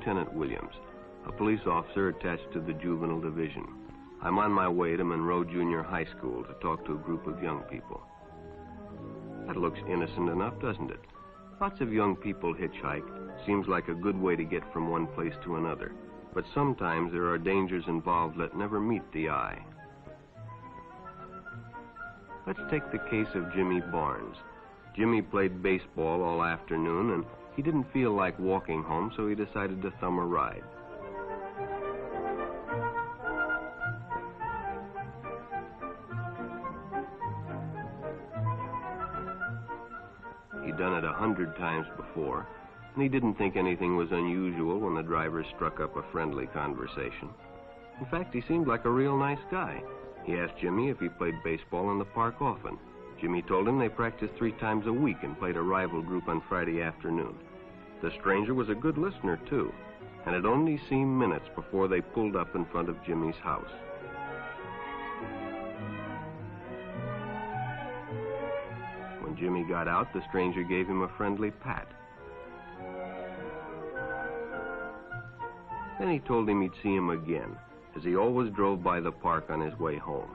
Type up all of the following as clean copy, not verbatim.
Lieutenant Williams, a police officer attached to the Juvenile Division. I'm on my way to Monroe Junior High School to talk to a group of young people. That looks innocent enough, doesn't it? Lots of young people hitchhike. Seems like a good way to get from one place to another. But sometimes there are dangers involved that never meet the eye. Let's take the case of Jimmy Barnes. Jimmy played baseball all afternoon, and he didn't feel like walking home, so he decided to thumb a ride. He'd done it 100 times before, and he didn't think anything was unusual when the driver struck up a friendly conversation. In fact, he seemed like a real nice guy. He asked Jimmy if he played baseball in the park often. Jimmy told him they practiced 3 times a week and played a rival group on Friday afternoon. The stranger was a good listener, too, and it only seemed minutes before they pulled up in front of Jimmy's house. When Jimmy got out, the stranger gave him a friendly pat. Then he told him he'd see him again, as he always drove by the park on his way home.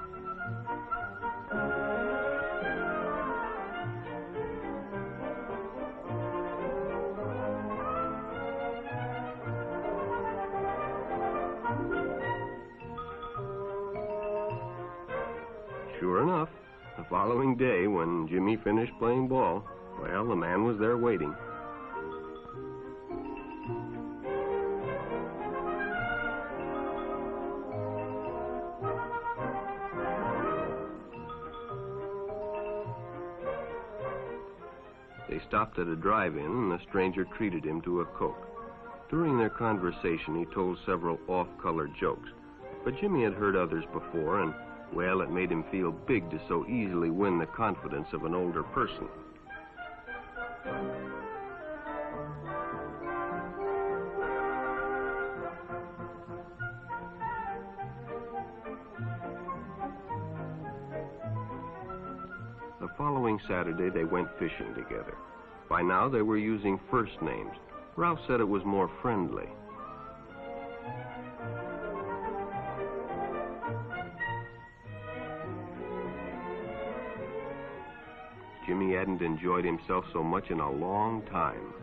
Sure enough, the following day, when Jimmy finished playing ball, well, the man was there waiting. They stopped at a drive-in, and the stranger treated him to a Coke. During their conversation, he told several off-color jokes, but Jimmy had heard others before, and, well, it made him feel big to so easily win the confidence of an older person. The following Saturday, they went fishing together. By now, they were using first names. Ralph said it was more friendly. Jimmy hadn't enjoyed himself so much in a long time.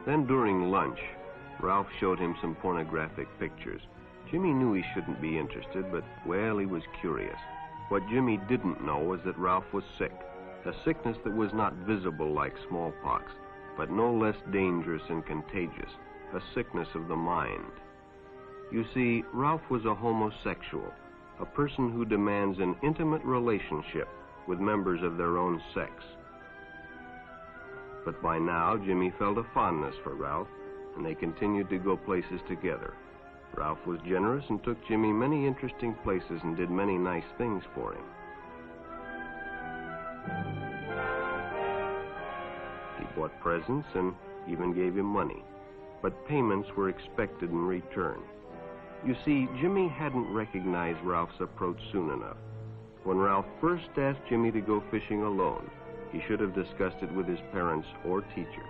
Then during lunch, Ralph showed him some pornographic pictures. Jimmy knew he shouldn't be interested, but, well, he was curious. What Jimmy didn't know was that Ralph was sick, a sickness that was not visible like smallpox, but no less dangerous and contagious, a sickness of the mind. You see, Ralph was a homosexual, a person who demands an intimate relationship with members of their own sex. But by now, Jimmy felt a fondness for Ralph, and they continued to go places together. Ralph was generous and took Jimmy many interesting places and did many nice things for him. He bought presents and even gave him money, but payments were expected in return. You see, Jimmy hadn't recognized Ralph's approach soon enough. When Ralph first asked Jimmy to go fishing alone, he should have discussed it with his parents or teacher.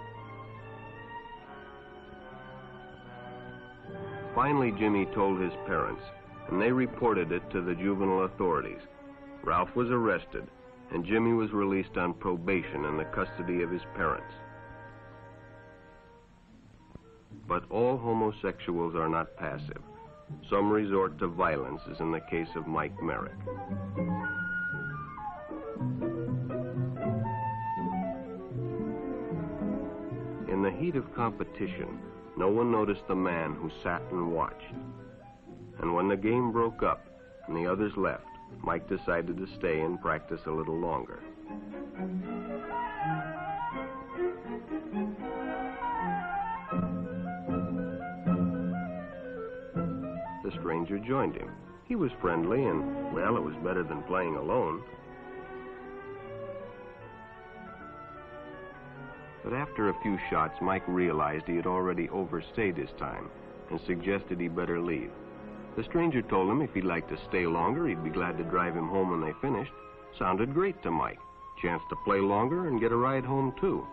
Finally, Jimmy told his parents, and they reported it to the juvenile authorities. Ralph was arrested, and Jimmy was released on probation in the custody of his parents. But all homosexuals are not passive. Some resort to violence, as in the case of Mike Merrick. In the heat of competition, no one noticed the man who sat and watched. And when the game broke up and the others left, Mike decided to stay and practice a little longer. The stranger joined him. He was friendly and, well, it was better than playing alone. But after a few shots, Mike realized he had already overstayed his time and suggested he better leave. The stranger told him if he'd like to stay longer, he'd be glad to drive him home when they finished. Sounded great to Mike. Chance to play longer and get a ride home, too.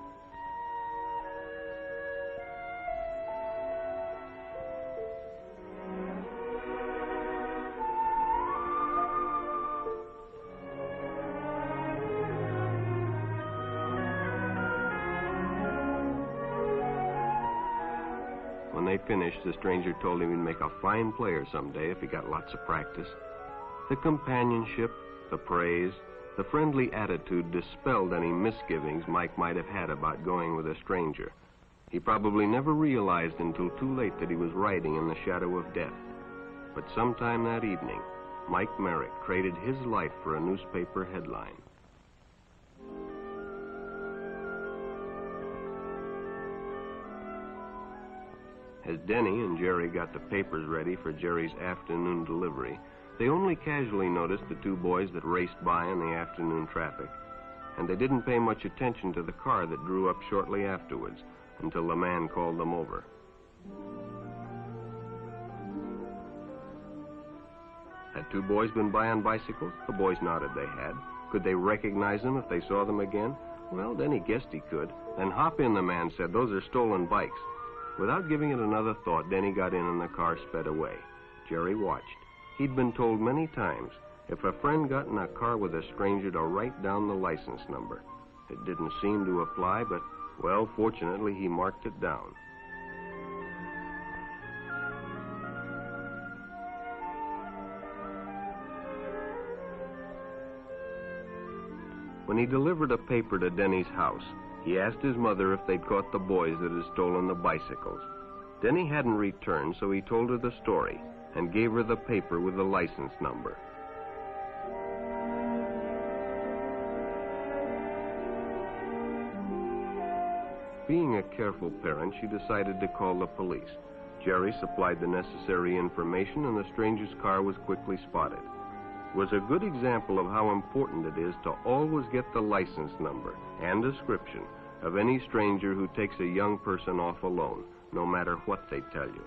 When they finished, the stranger told him he'd make a fine player someday if he got lots of practice. The companionship, the praise, the friendly attitude dispelled any misgivings Mike might have had about going with a stranger. He probably never realized until too late that he was riding in the shadow of death. But sometime that evening, Mike Merrick traded his life for a newspaper headline. As Denny and Jerry got the papers ready for Jerry's afternoon delivery, they only casually noticed the two boys that raced by in the afternoon traffic, and they didn't pay much attention to the car that drew up shortly afterwards until the man called them over. Had two boys been by on bicycles? The boys nodded they had. Could they recognize them if they saw them again? Well, Denny guessed he could. Then hop in, the man said. Those are stolen bikes. Without giving it another thought, Denny got in and the car sped away. Jerry watched. He'd been told many times, if a friend got in a car with a stranger, to write down the license number. It didn't seem to apply, but, well, fortunately, he marked it down. When he delivered a paper to Denny's house, he asked his mother if they'd caught the boys that had stolen the bicycles. Denny hadn't returned, so he told her the story and gave her the paper with the license number. Being a careful parent, she decided to call the police. Jerry supplied the necessary information, and the stranger's car was quickly spotted. It was a good example of how important it is to always get the license number and description of any stranger who takes a young person off alone, no matter what they tell you.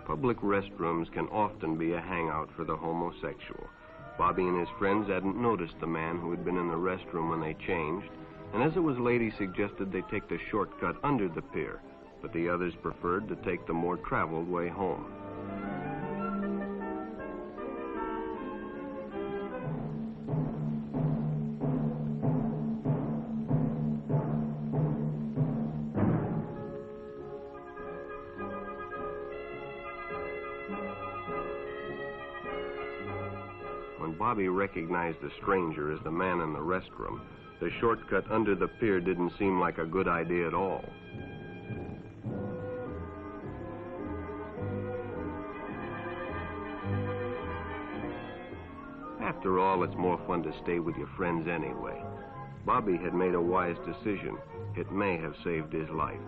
Public restrooms can often be a hangout for the homosexual. Bobby and his friends hadn't noticed the man who had been in the restroom when they changed, and as it was late, he suggested they take the shortcut under the pier, but the others preferred to take the more traveled way home. When Bobby recognized the stranger as the man in the restroom, the shortcut under the pier didn't seem like a good idea at all. After all, it's more fun to stay with your friends anyway. Bobby had made a wise decision. It may have saved his life.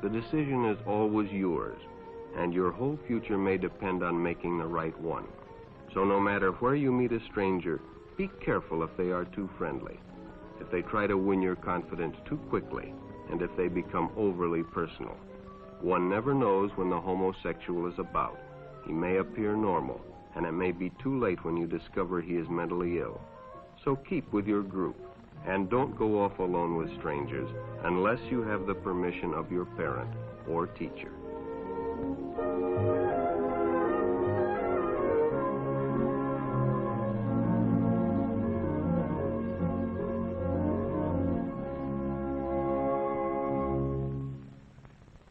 The decision is always yours, and your whole future may depend on making the right one. So no matter where you meet a stranger, be careful if they are too friendly, if they try to win your confidence too quickly, and if they become overly personal. One never knows when the homosexual is about. He may appear normal, and it may be too late when you discover he is mentally ill. So keep with your group, and don't go off alone with strangers unless you have the permission of your parent or teacher.